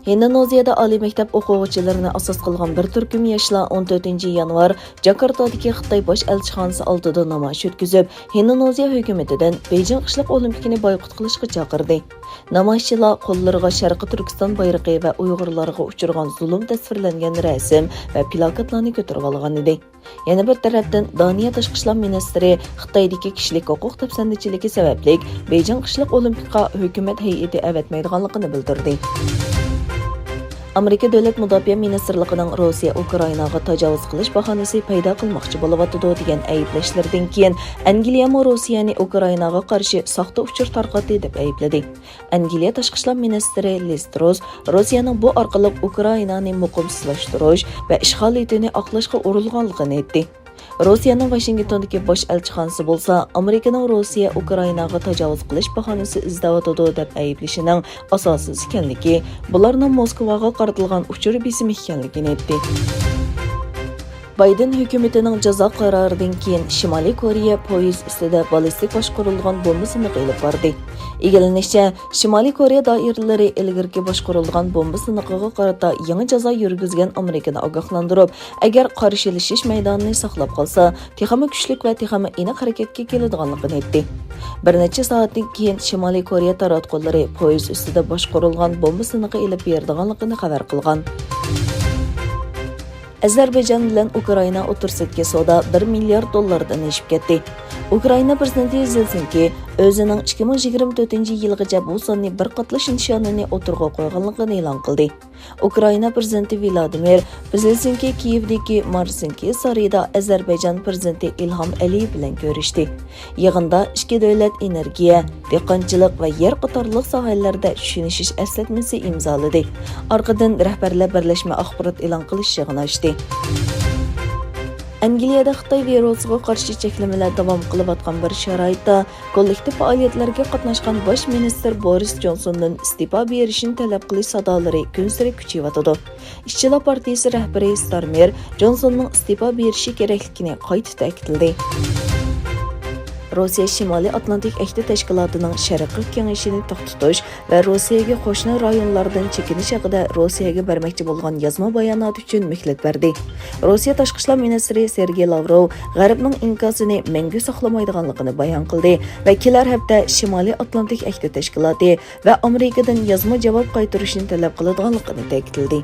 Indoneziyada oliy maktab o'quvchilarini asos qilgan bir turkum yoshlar 14-yanvar Jakartadagi Xitoy bosh elchixonasi oldida namoyish o'tkazib, Indoneziya hukumatidan Beijing qishloq olimpikini boykot qilishga chaqirdi. Namoyishchilar qo'llariga Sharqiy Turkiston bayrog'i va Uyg'urlarga uchirgan zulm tasvirlangan rasm va plakatlarni ko'tarib olgan edi. Yana bir tarafdan Daniya tashqi ishlar ministri Xitoydagi kishilik huquq dafsandichiligi sababli Beijing qishloq olimpikga hukumat hay'ati avatmaydiganligini bildirdi. Amerika Davlat Mudofaa Ministrligining Rossiya Ukrainaga tajovuz qilish bahonasi paydo qilmoqchi bo'layotdi degan ayblashlardan keyin Angliya Rossiyani Ukrainaga qarshi soxta uchur tarqatdi deb aybladi. Angliya tashqi ishlar ministri Liz Truss Rossiyaning bu orqali Ukrainani muqimsizlashtirish va ishg'ol etishini oqlashga urilganligini aytdi. Rossiyaning Washingtondagi bosh elchixonasi bo'lsa, Amerikaning Rossiya Ukrainaga tajovuz qilish bahonasi izlayotdi deb ayblashining asossiz ekanligi, bularning Moskvaga qaratilgan uchur besim ekanligini aytdi. Bayden hukumatining jazo qaroridan keyin Shimoliy Koreya poyezd ustida ballistik boshqarilgan bombasini qilib bordi. Egallanishicha, Shimoliy Koreya doiralari ilgirki boshqarilgan bomba siniqiga qarata yangi jazo yurgizgan Amerikani ogohlantirib, agar qarshilashish maydonini saqlab qolsa, texmi kuchlik va texmi aniq harakatga keladiganligini aytdi. Bir necha soatdan keyin Shimoliy Koreya taratqullari poyezd ustida boshqarilgan bomba siniqi ilib berdiganligini xabar qilgan. Azerbaycan bilan Ukraina o'rtasidagi savdo $1 milliard dollardan oshib ketdi. Ukraina prezidenti Zelenskiy o'zining 2024-yilgacha bu sonning bir qatlash nishonini o'tirg'a qo'yganligini e'lon qildi. Ukraina prezidenti Vladimir Zelenskiy Kiyevdagi Marsinki sarayida Azerbaycan prezidenti Ilhom Aliyev bilan ko'rishdi. Yig'inda ikki davlat energiya, dehqonchilik va yer qatorliq sohalarda tushunishish eslatmasi imzoladi. Orqadan rahbarlar birlashma axborot e'lon qilish yig'ini ochdi. Angliyada Xitoy virusiga qarshi cheklamalar davom qilayotgan bir sharoitda kollektiv faoliyatlarga qatnashgan bosh ministr Boris Johnsondan iste'fo berishini talab qilish sadolari kun sari kuchayotdi. Ishchilar partiyasi rahbari Starmer Johnsonning iste'fo berishi kerakligini qayta ta'kidladi. Rossiya Shimoliy Atlantik Ahdi Tashkilotining Sharqiy kengashini to'xtatish va Rossiyaga qo'shni rayonlardan chekinish haqida Rossiyaga bermoqchi bo'lgan yozma bayonot uchun muhlat berdi. Rossiya tashqi ishlar ministri Sergey Lavrov G'arbning inkosini mangu saqlamaydiganligini bayon qildi va kelar hafta Shimoliy Atlantik Ahdi Tashkiloti va Amerikadan yozma javob qaytarishni talab qiladiganligini ta'kidladi.